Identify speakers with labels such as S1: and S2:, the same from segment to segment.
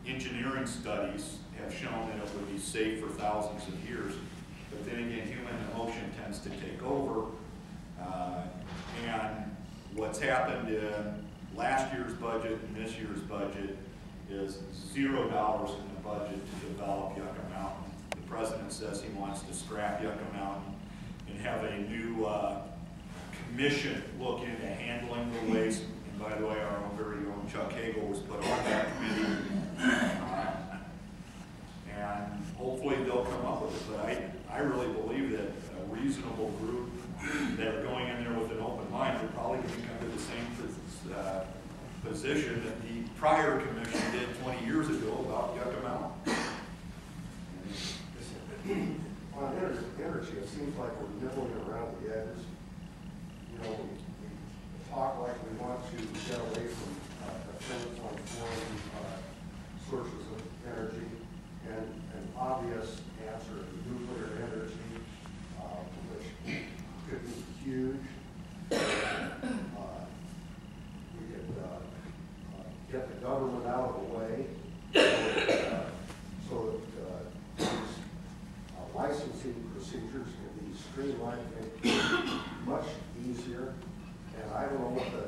S1: engineering studies have shown that it would be safe for thousands of years. But then again, human emotion tends to take over. And what's happened in last year's budget and this year's budget is $0 in the budget to develop Yucca Mountain. The president says he wants to scrap Yucca Mountain and have a new commission look into handling the waste. And by the way, our own very own Chuck Hagel was put on that committee. And hopefully they'll come up with it. But I really believe that a reasonable group that are going in there with an open mind are probably going to come to the same position that the prior commission did 20 years ago about Yucca Mountain.
S2: On energy, it seems like we're nibbling around the edges. You know, we talk like we want to get away from dependence on foreign sources of energy, and an obvious answer is nuclear energy, which could be huge. We could get the government out of the way so that these licensing procedures can be streamlined and much easier. And I don't know what the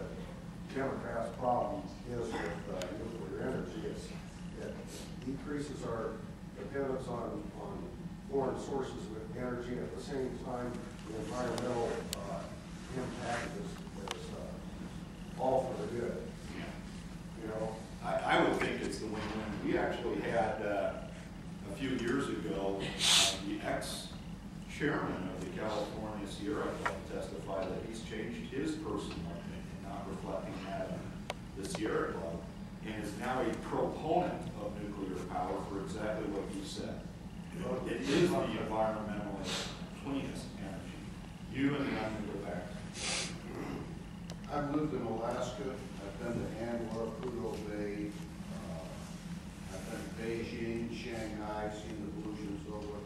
S2: Democrats' problem is with nuclear energy. It decreases our dependence on foreign sources of energy. At the same time, the environmental impact is all for the good. You know,
S1: I would think it's the win-win. We actually had a few years ago the ex-chairman of the California Sierra Club testify that he's changed his personal opinion, not reflecting that of the Sierra Club, and is now a proponent of nuclear power for exactly what you said. It is the environmentally cleanest energy. You and the other go back.
S3: I've lived in Alaska. I've been to Anwar, Prudhoe Bay. I've been to Beijing, Shanghai, seen the pollution and so forth.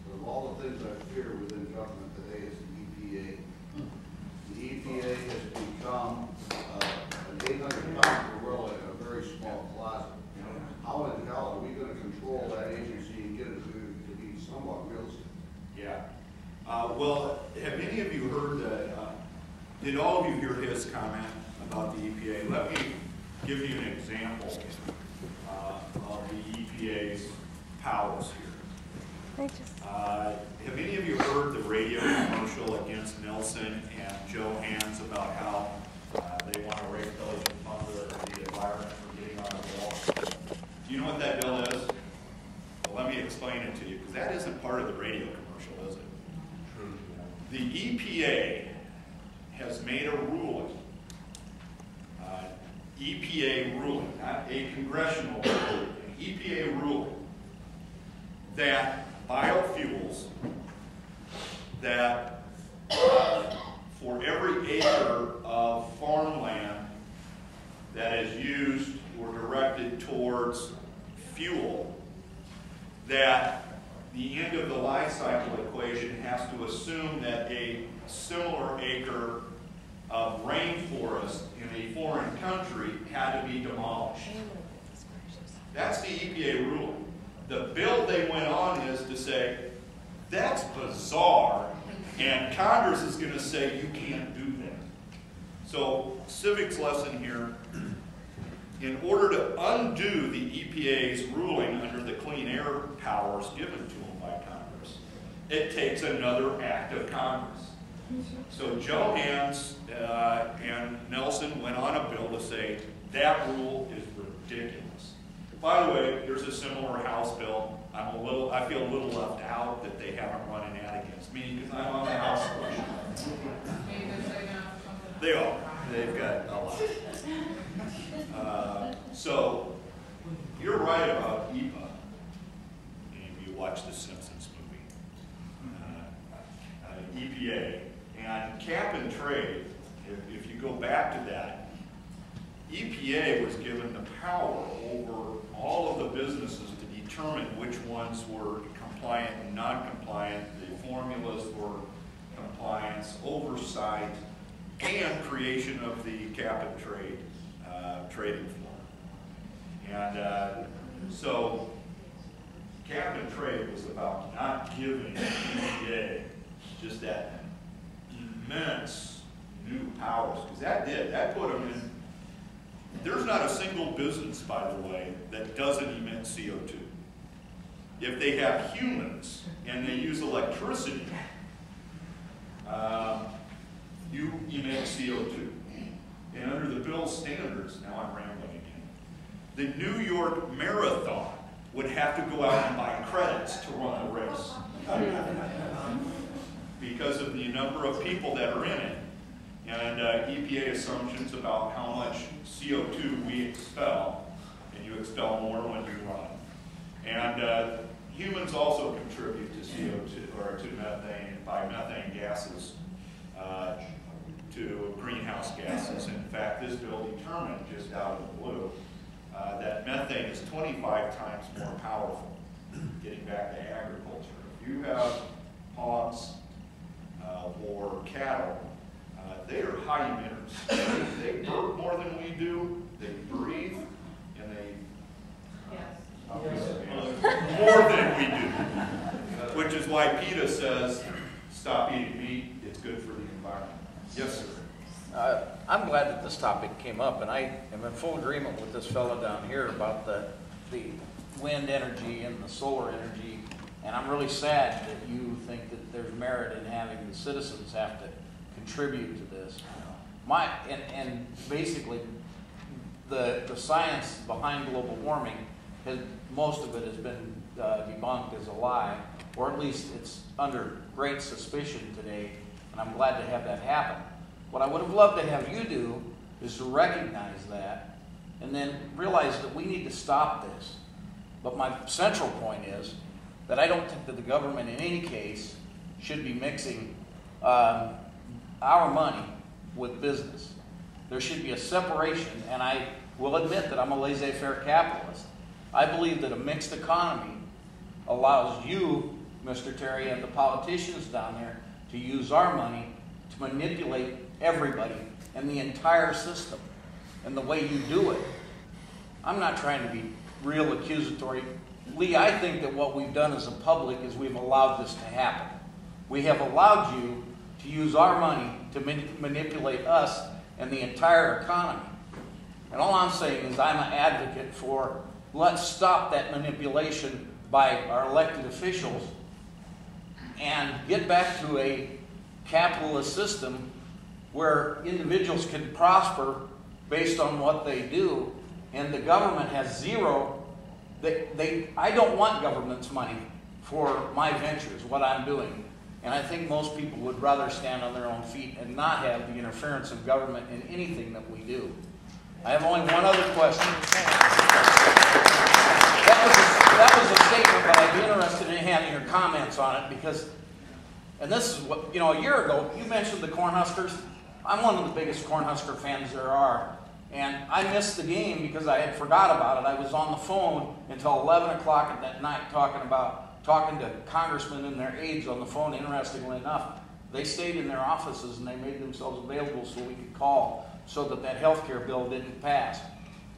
S3: But of all the things I fear within government today is the EPA. The EPA has become an 800-pound gorilla in a very small closet. How in hell are we going to control that agency and get it to be somewhat realistic?
S1: Yeah. Well, have any of you heard did all of you hear his comment about the EPA? Let me give you an example of the EPA's powers here. Have any of you heard the radio commercial against Nelson and Joe Hans about how they want to regulate and fund the environment for getting on a wall? Do you know what that bill is? Well, let me explain it to you, because that isn't part of the radio commercial, is it? True. The EPA has made a ruling, EPA ruling, not a congressional ruling, an EPA ruling, that biofuels, that for every acre of farmland that is used or directed towards fuel, that the end of the life cycle equation has to assume that a similar acre of rainforest in a foreign country had to be demolished. That's the EPA ruling. The bill they went on is to say, that's bizarre, and Congress is going to say you can't do that. So, civics lesson here. In order to undo the EPA's ruling under the clean air powers given to them by Congress, it takes another act of Congress. So Joe Hans and Nelson went on a bill to say that rule is ridiculous. By the way, there's a similar House bill. I feel a little left out that they haven't run an ad against me because I'm on the House question. They are. They've got a lot. So you're right about EPA. And you watch the Simpsons movie. EPA. And cap and trade, if you go back to that, EPA was given the power over all of the businesses to determine which ones were compliant and non-compliant, the formulas for compliance, oversight, and creation of the cap and trade trading floor. And So cap and trade was about not giving EPA just that immense new powers, because that put them in. There's not a single business, by the way, that doesn't emit CO2. If they have humans and they use electricity, you emit CO2. And under the bill standards, now I'm rambling again, the New York Marathon would have to go out and buy credits to run the race because of the number of people that are in it and EPA assumptions about how much CO2 we expel, and you expel more when you run. And humans also contribute to CO2 or to methane by methane gases, to greenhouse gases. In fact, this bill determined just out of the blue that methane is 25 times more powerful. Getting back to agriculture, if you have hogs or cattle, they are high emitters. They burp more than we do. They breathe, and they more than we do. Which is why PETA says, stop eating meat. It's good for the environment. Yes, sir.
S4: I'm glad that this topic came up, and I am in full agreement with this fellow down here about the wind energy and the solar energy, and I'm really sad that you think that there's merit in having the citizens have to contribute to this. And basically, the science behind global warming, most of it has been debunked as a lie, or at least it's under great suspicion today, and I'm glad to have that happen. What I would have loved to have you do is to recognize that and then realize that we need to stop this. But my central point is that I don't think that the government in any case should be mixing our money with business. There should be a separation, and I will admit that I'm a laissez-faire capitalist. I believe that a mixed economy allows you, Mr. Terry, and the politicians down there to use our money to manipulate everybody and the entire system. And the way you do it, I'm not trying to be real accusatory. Lee, I think that what we've done as a public is we've allowed this to happen. We have allowed you to use our money to manipulate us and the entire economy. And all I'm saying is I'm an advocate for let's stop that manipulation by our elected officials and get back to a capitalist system where individuals can prosper based on what they do, and the government has zero. I don't want government's money for my ventures, what I'm doing. And I think most people would rather stand on their own feet and not have the interference of government in anything that we do. I have only one other question. That was a statement, but I'd be interested in having your comments on it because, and this is what, a year ago, you mentioned the Cornhuskers. I'm one of the biggest Cornhusker fans there are. And I missed the game because I had forgot about it. I was on the phone until 11 o'clock at that night talking to congressmen and their aides on the phone. Interestingly enough, they stayed in their offices and they made themselves available so we could call so that health care bill didn't pass.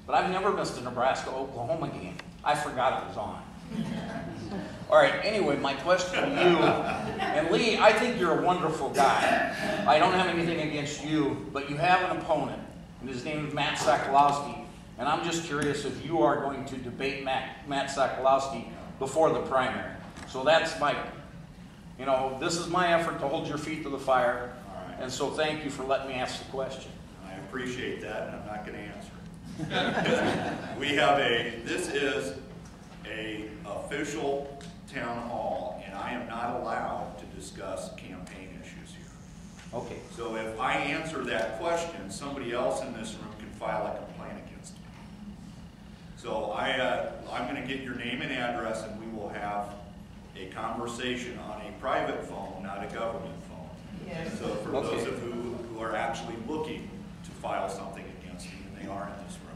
S4: But I've never missed a Nebraska-Oklahoma game. I forgot it was on. All right, anyway, my question to you, and Lee, I think you're a wonderful guy. I don't have anything against you, but you have an opponent, and his name is Matt Sokolowski. And I'm just curious if you are going to debate Matt Sokolowski before the primary. So that's my, this is my effort to hold your feet to the fire.
S1: All right.
S4: And so thank you for letting me ask the question.
S1: I appreciate that, and I'm not going to answer it. This is a official town hall, and I am not allowed to discuss campaign issues here.
S4: Okay.
S1: So if I answer that question, somebody else in this room can file a complaint against me. So I'm going to get your name and address, and we will have a conversation on a private phone, not a government phone. Yes. So for those of you who are actually looking to file something against me, and they are in this room.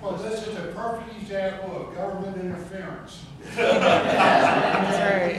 S5: Well, this is a perfect example of government interference.
S6: That's right.